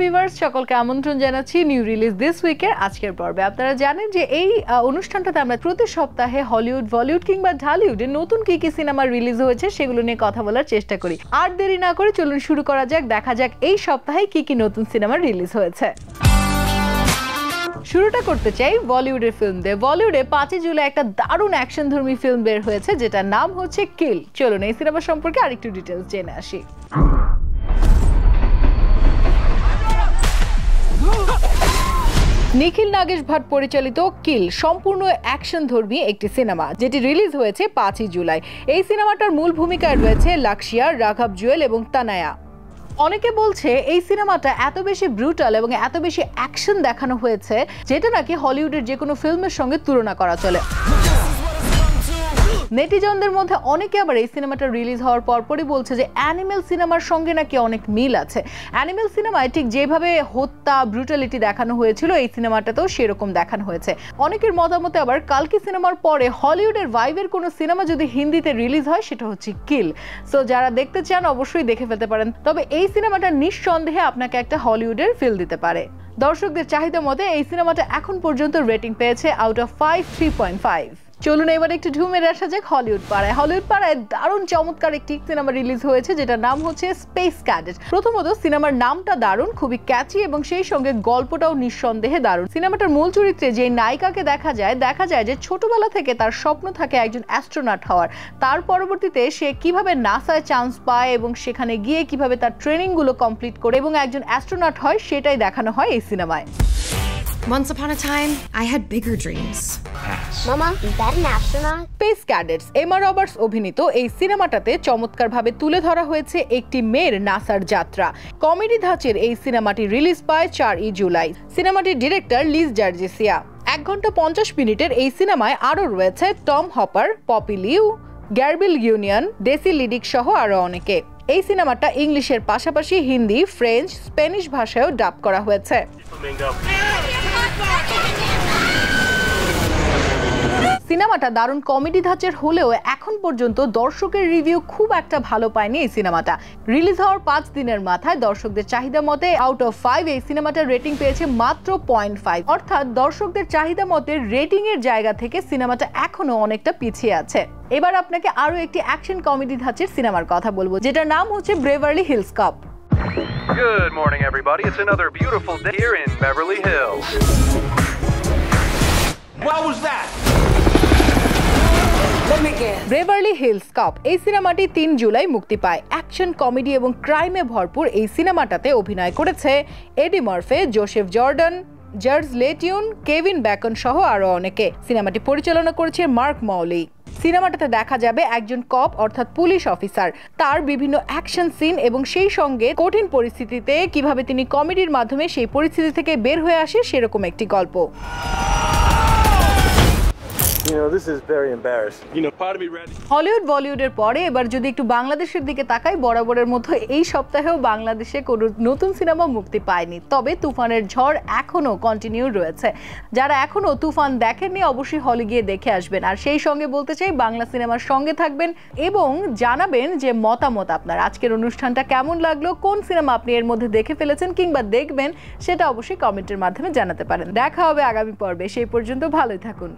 Viewers, সকলকে আমন্ত্রণ জানাচ্ছি নিউ রিলিজ দিস উইকের আজকের পর্বে। আপনারা জানেন যে এই অনুষ্ঠানটাতে আমরা প্রতি সপ্তাহে হলিউড, বলিউড কিংবা ঢালিউডে নতুন কি কি সিনেমা রিলিজ হয়েছে সেগুলো নিয়ে কথা বলার চেষ্টা করি। আর দেরি না করে চলুন শুরু করা যাক, দেখা যাক এই সপ্তাহে কি কি নতুন সিনেমা রিলিজ হয়েছে। শুরুটা করতে চাই বলিউডের ফিল্ম দিয়ে। বলিউডে 5 জুলাই একটা দারুণ অ্যাকশনধর্মী ফিল্ম বের হয়েছে যেটার নাম হচ্ছে কিল। চলুন এই সিনেমা সম্পর্কে আরেকটু ডিটেইলস জেনে আসি। নিখিল নাগেশ ভাট পরিচালিত কিল সম্পূর্ণ অ্যাকশনধর্মী একটি সিনেমা যেটি রিলিজ হয়েছে 5 জুলাই। এই সিনেমাটার মূল ভূমিকায় রয়েছে লাক্সিয়া, রাঘব জুয়েল এবং তানায়া। অনেকে বলছে এই সিনেমাটা এত বেশি ব্রুটাল এবং এত বেশি অ্যাকশন দেখানো হয়েছে যেটা নাকি হলিউডের যে কোনো ফিল্মের সঙ্গে তুলনা করা চলে। নেটিজনদের মধ্যে অনেকে আবার এই সিনেমাটা রিলিজ হওয়ার পরপরই বলছে যে অ্যানিমেল সিনেমার সঙ্গে নাকি অনেক মিল আছে। অ্যানিমেল সিনেমায় ঠিক যেভাবে হত্যা, ব্রুটালিটি দেখানো হয়েছিল এই সিনেমাটাতেও সেরকম দেখানো হয়েছে। অনেকের মতামতে আবার কালকি সিনেমার পরে হলিউডের ভাইবের কোনো সিনেমা যদি হিন্দিতে রিলিজ হয় সেটা হচ্ছে কিল। সো যারা দেখতে চান অবশ্যই দেখে ফেলতে পারেন। তবে এই সিনেমাটা নিঃসন্দেহে আপনাকে একটা হলিউডের ফিল দিতে পারে। দর্শকদের চাহিদা মতে এই সিনেমাটা এখন পর্যন্ত রেটিং পেয়েছে আউট অফ 5 3.5। চলুন এবার একটু ঢু মেরে আসা যাক হলিউড পাড়ায়। হলিউড পাড়ায় দারুণ চমৎকার একটি সিনেমা রিলিজ হয়েছে যেটার নাম হচ্ছে স্পেস ক্যাডেট। প্রথমত সিনেমার নামটা দারুণ, খুবই ক্যাচি এবং সেই সঙ্গে গল্পটাও নিঃসন্দেহে দারুণ। সিনেমাটার মূল চরিত্রে যে নায়িকাকে দেখা যায় যে ছোটবেলা থেকে তার স্বপ্ন থাকে একজন অ্যাস্ট্রোনট হওয়ার। তার পরবর্তীতে সে কিভাবে নাসায় চান্স পায় এবং সেখানে গিয়ে কিভাবে তার ট্রেনিংগুলো কমপ্লিট করে এবং একজন অ্যাস্ট্রোনট হয় সেটাই দেখানো হয় এই সিনেমায়। Once upon a time, I had bigger dreams. Mama, is that an astronaut? Space cadets Emma Roberts অভিনীত এই সিনেমাটাতে চমৎকারভাবে তুলে ধরা হয়েছে একটি মেয়ের নাসার যাত্রা। কমেডি ধাঁচের এই সিনেমাটি রিলিজ পায় 4 জুলাই। সিনেমাটির ডিরেক্টর লিজ জার্জিসিয়া। 1 ঘন্টা 50 মিনিটের এই সিনেমায় আরও রয়েছে Tom Hopper, Poppy Liu, Gabrielle Union, Desi Lydic সহ আরও অনেকে। এই সিনেমাটা ইংলিশের পাশাপাশি হিন্দি, ফ্রেঞ্চ, স্প্যানিশ ভাষায়ও ডাব করা হয়েছে। সিনেমাটা দারুণ কমেডি ধাঁচের হলেও এখন পর্যন্ত দর্শকের রিভিউ খুব একটা ভালো পায়নি এই সিনেমাটা। রিলিজ হওয়ার 5 দিনের মাথায় দর্শকদের চাহিদা মতে আউট অফ 5 এই সিনেমাটার রেটিং পেয়েছে মাত্র 0.5। অর্থাৎ দর্শকদের চাহিদা মতে রেটিং এর জায়গা থেকে সিনেমাটা এখনো অনেকটা পিছিয়ে আছে। এবার আপনাকে আরো একটি অ্যাকশন কমেডি ধাঁচের সিনেমার কথা বলবো যেটার নাম হচ্ছে Beverly Hills COP. Good morning, everybody. It's another beautiful day here in Beverly Hills. What was that? Beverly Hills cop এই সিনেমাটি 3 জুলাই মুক্তি পায়। অ্যাকশন, কমেডি এবং ক্রাইমে ভরপুর এই সিনেমাটাতে অভিনয় করেছে Eddie Murphy, Joseph Jordan, George লেটিউন, কেভিন ব্যাকন সহ আরো অনেকে। সিনেমাটি পরিচালনা করেছে মার্ক মৌলি। সিনেমাটাতে দেখা যাবে একজন কপ অর্থাৎ পুলিশ অফিসার, তার বিভিন্ন অ্যাকশন সিন এবং সেই সঙ্গে কঠিন পরিস্থিতিতে কিভাবে তিনি কমেডির মাধ্যমে সেই পরিস্থিতি থেকে বের হয়ে আসে সেরকম একটি গল্প। হলিউড, বলিউডের পরে এবার যদি একটু বাংলাদেশের দিকে তাকাই, বরাবরের মতো এই সপ্তাহেও বাংলাদেশে কোনো নতুন সিনেমা মুক্তি পায়নি। তবে তুফানের ঝড় এখনো কন্টিনিউ রয়েছে। যারা এখনো তুফান দেখেননি অবশ্যই হলে গিয়ে দেখে আসবেন। আর সেই সঙ্গে বলতে চাই বাংলা সিনেমার সঙ্গে থাকবেন এবং জানাবেন যে মতামত আপনার। আজকের অনুষ্ঠানটা কেমন লাগলো, কোন সিনেমা আপনি এর মধ্যে দেখে ফেলেছেন কিংবা দেখবেন সেটা অবশ্যই কমেন্টের মাধ্যমে জানাতে পারেন। দেখা হবে আগামী পর্বে। সেই পর্যন্ত ভালোই থাকুন।